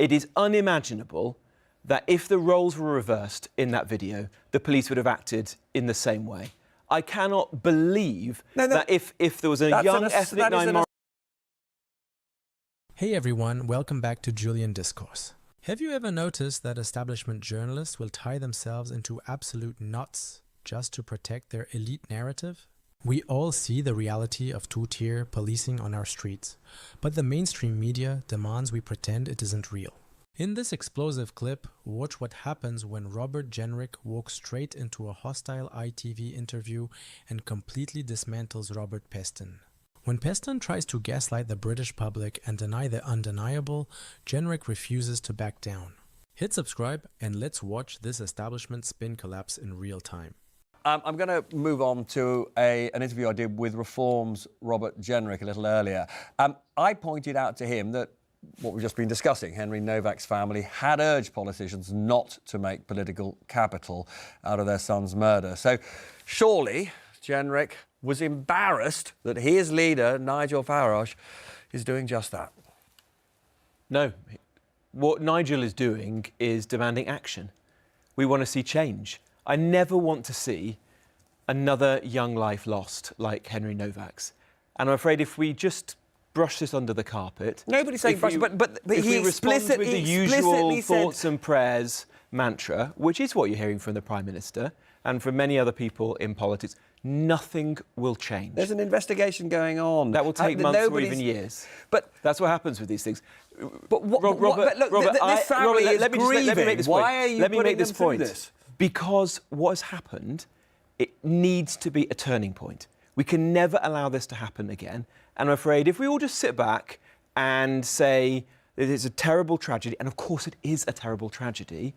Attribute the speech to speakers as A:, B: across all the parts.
A: It is unimaginable that if the roles were reversed in that video, the police would have acted in the same way. I cannot believe that if there was a young ethnic minority...
B: Hey everyone, welcome back to Julian Discourse. Have you ever noticed that establishment journalists will tie themselves into absolute knots just to protect their elite narrative? We all see the reality of two-tier policing on our streets, but the mainstream media demands we pretend it isn't real. In this explosive clip, watch what happens when Robert Jenrick walks straight into a hostile ITV interview and completely dismantles Robert Peston. When Peston tries to gaslight the British public and deny the undeniable, Jenrick refuses to back down. Hit subscribe and let's watch this establishment spin collapse in real time.
C: I'm going to move on to an interview I did with Reform's Robert Jenrick a little earlier. I pointed out to him that what we've just been discussing, Henry Nowak's family had urged politicians not to make political capital out of their son's murder. So surely Jenrick was embarrassed that his leader, Nigel Farage, is doing just that.
A: No. What Nigel is doing is demanding action. We want to see change. I never want to see another young life lost like Henry Nowak's. And I'm afraid if we just brush this under the carpet...
C: Nobody's saying brush, but
A: if
C: he
A: we respond with the usual
C: said...
A: thoughts and prayers mantra, which is what you're hearing from the Prime Minister and from many other people in politics, nothing will change.
C: There's an investigation going on.
A: That will take months or even years.
C: But
A: that's what happens with these things.
C: But Robert, this family is grieving.
A: Let me make this point.
C: Why are you putting them through this?
A: Because what has happened, it needs to be a turning point. We can never allow this to happen again. And I'm afraid if we all just sit back and say it is a terrible tragedy, and of course it is a terrible tragedy,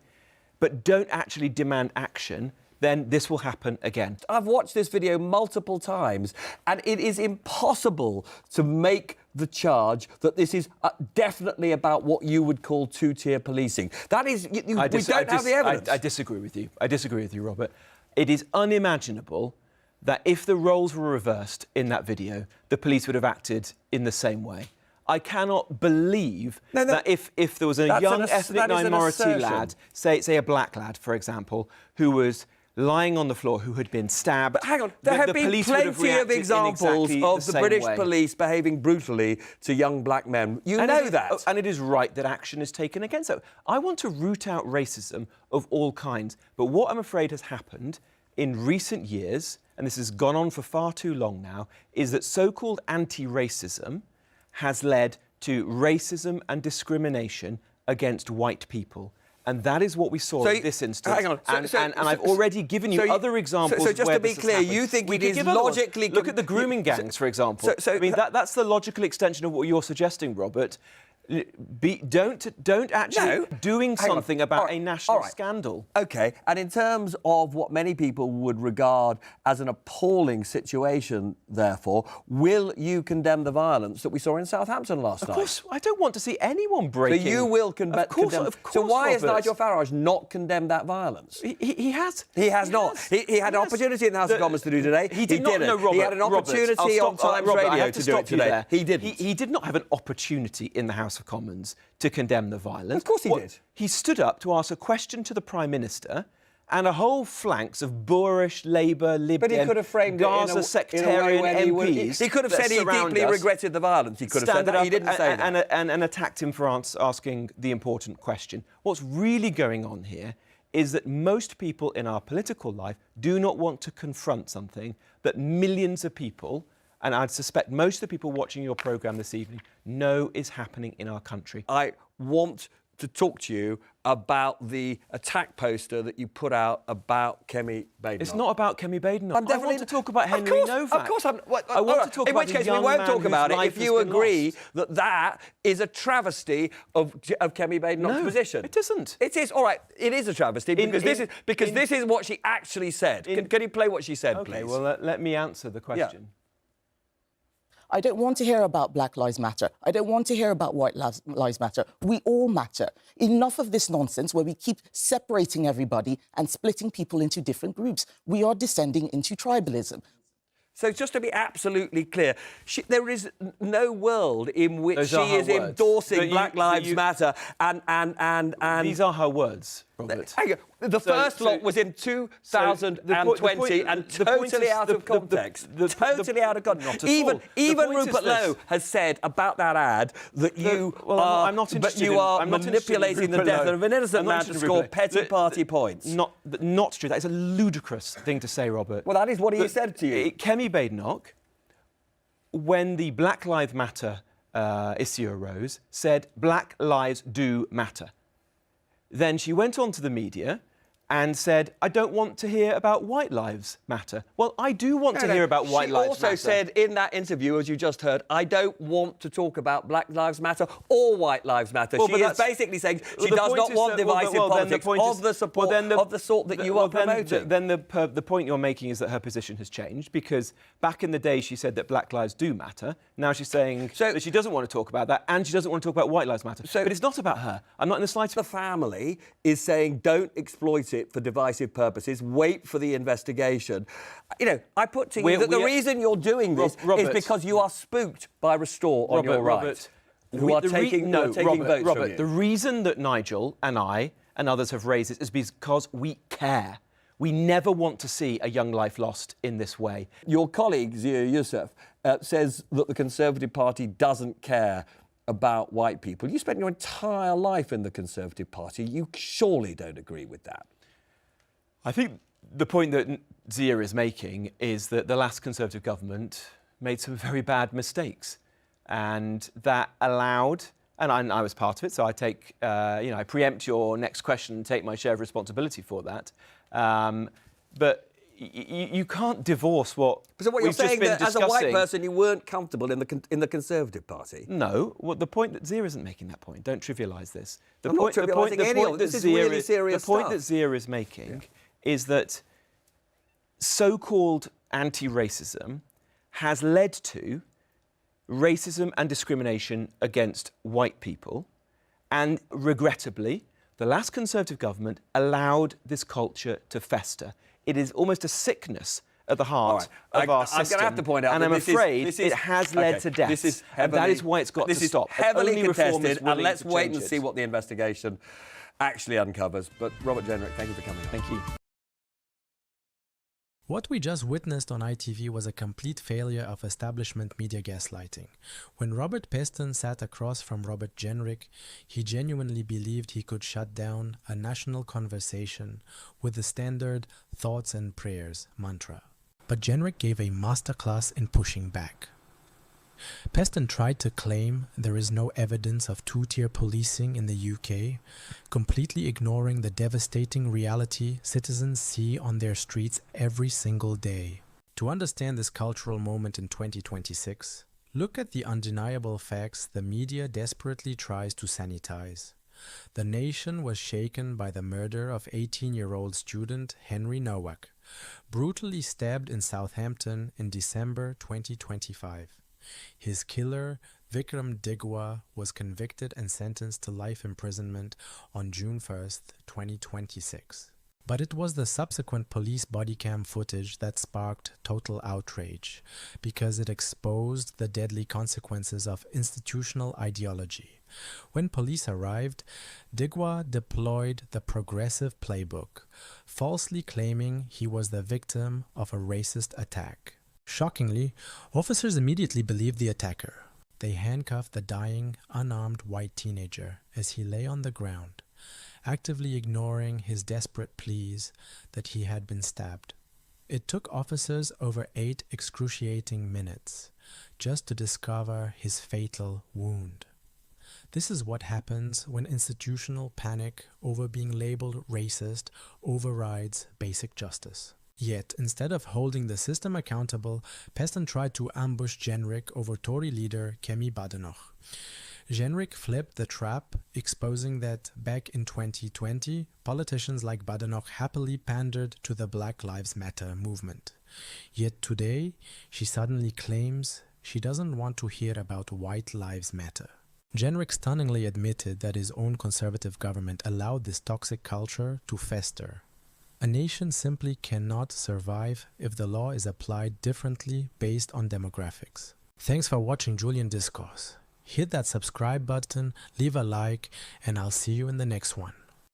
A: but don't actually demand action, then this will happen again.
C: I've watched this video multiple times, and it is impossible to make the charge that this is definitely about what you would call two-tier policing. That is, we don't have the evidence.
A: I disagree with you. I disagree with you, Robert. It is unimaginable that if the roles were reversed in that video, the police would have acted in the same way. I cannot believe that if there was a young ethnic minority lad, say a black lad, for example, who was lying on the floor, who had been stabbed...
C: But hang on, there have been plenty of examples of the British police behaving brutally to young black men. You know that.
A: And it is right that action is taken against it. I want to root out racism of all kinds. But what I'm afraid has happened in recent years, and this has gone on for far too long now, is that so-called anti-racism has led to racism and discrimination against white people. And that is what we saw in this instance.
C: Hang on.
A: And I've already given you other examples.
C: So just to be clear, you think it is logically...
A: Look at the grooming gangs, for example. I mean, that's the logical extension of what you're suggesting, Robert. Don't actually doing something about a national scandal.
C: OK, and in terms of what many people would regard as an appalling situation, therefore, will you condemn the violence that we saw in Southampton last night?
A: Of course, I don't want to see anyone breaking...
C: So you will condemn...
A: Of course,
C: so why has Nigel Farage not condemned that violence?
A: He has.
C: He has not. He had an opportunity in the House of Commons to do today. He didn't.
A: No, Robert,
C: he had an opportunity on Times Radio to do it today. He didn't.
A: He did not have an opportunity in the House of Commons to condemn the violence.
C: Of course he did.
A: He stood up to ask a question to the Prime Minister and a whole flanks of boorish Labour, Lib Dem,
C: but he could have framed
A: Gaza
C: it
A: sectarian MPs.
C: He could have said he deeply regretted the violence. He could have said that. He didn't say that.
A: And attacked him for asking the important question. What's really going on here is that most people in our political life do not want to confront something that millions of people, and I'd suspect most of the people watching your programme this evening, know is happening in our country.
C: I want to talk to you about the attack poster that you put out about Kemi Badenoch.
A: It's not about Kemi Badenoch. I want to talk about Henry Nowak.
C: Of course, I
A: want to talk about
C: in which case we won't talk about it if you agree that that is a travesty of Kemi Badenoch's position.
A: No, it isn't.
C: It is. All right, it is a travesty because this is what she actually said. Can you play what she said, please?
A: OK, well, let me answer the question.
C: Yeah.
D: I don't want to hear about Black Lives Matter. I don't want to hear about White Lives Matter. We all matter. Enough of this nonsense where we keep separating everybody and splitting people into different groups. We are descending into tribalism.
C: So just to be absolutely clear, there is no world in which
A: Those
C: she
A: are her
C: is
A: words.
C: endorsing Black Lives Matter and
A: These are her words, Robert.
C: Hang on. The first lot was in 2020 and totally out of context. Totally out of context. Even Rupert Lowe has said about that ad that you are manipulating the death of an innocent man to score petty party points.
A: Not true. That is a ludicrous thing to say, Robert.
C: Well, that is what he said to you.
A: Kemi Badenoch, when the Black Lives Matter issue arose, said Black lives do matter. Then she went on to the media and said, I don't want to hear about white lives matter. Well, I do want to hear about white lives matter.
C: She also said in that interview, as you just heard, I don't want to talk about Black Lives Matter or white lives matter. She is basically saying she does not want divisive politics of the sort that you are promoting.
A: Then the point you're making is that her position has changed, because back in the day she said that Black lives do matter. Now she's saying that she doesn't want to talk about that, and she doesn't want to talk about white lives matter. But it's not about her. I'm not in the slightest...
C: The family is saying don't exploit it for divisive purposes, wait for the investigation. You know, I put to you that the reason you're doing this is because you are spooked by Restore on your right, who are taking votes from you.
A: The reason that Nigel and I and others have raised this is because we care. We never want to see a young life lost in this way.
C: Your colleague, Zia Youssef, says that the Conservative Party doesn't care about white people. You spent your entire life in the Conservative Party. You surely don't agree with that.
A: I think the point that Zia is making is that the last Conservative government made some very bad mistakes, and that allowed, and I was part of it, so I take, I preempt your next question and take my share of responsibility for that. But you can't divorce what.
C: So what you're saying that as a white person you weren't comfortable in the Conservative Party?
A: No. Well, the point that Zia isn't making that point. Don't trivialise this.
C: I'm not trivialising any of this. This is really serious stuff.
A: The point that Zia is making is that so-called anti-racism has led to racism and discrimination against white people, and regrettably, the last Conservative government allowed this culture to fester. It is almost a sickness at the heart of our system.
C: I'm going to have to point out,
A: and I'm afraid it has led to deaths. And that is why it's got to stop.
C: This is heavily contested, and let's wait and see what the investigation actually uncovers. But Robert Jenrick, thank you for coming on.
A: Thank you.
B: What we just witnessed on ITV was a complete failure of establishment media gaslighting. When Robert Peston sat across from Robert Jenrick, he genuinely believed he could shut down a national conversation with the standard thoughts and prayers mantra. But Jenrick gave a masterclass in pushing back. Peston tried to claim there is no evidence of two-tier policing in the UK, completely ignoring the devastating reality citizens see on their streets every single day. To understand this cultural moment in 2026, look at the undeniable facts the media desperately tries to sanitize. The nation was shaken by the murder of 18-year-old student Henry Nowak, brutally stabbed in Southampton in December 2025. His killer, Vikram Digwa, was convicted and sentenced to life imprisonment on June 1st, 2026. But it was the subsequent police body cam footage that sparked total outrage, because it exposed the deadly consequences of institutional ideology. When police arrived, Digwa deployed the progressive playbook, falsely claiming he was the victim of a racist attack. Shockingly, officers immediately believed the attacker. They handcuffed the dying, unarmed white teenager as he lay on the ground, actively ignoring his desperate pleas that he had been stabbed. It took officers over 8 excruciating minutes just to discover his fatal wound. This is what happens when institutional panic over being labeled racist overrides basic justice. Yet, instead of holding the system accountable, Peston tried to ambush Jenrick over Tory leader Kemi Badenoch. Jenrick flipped the trap, exposing that back in 2020, politicians like Badenoch happily pandered to the Black Lives Matter movement. Yet today, she suddenly claims she doesn't want to hear about white lives matter. Jenrick stunningly admitted that his own Conservative government allowed this toxic culture to fester. A nation simply cannot survive if the law is applied differently based on demographics. Thanks for watching Julian Discourse. Hit that subscribe button, leave a like, and I'll see you in the next one.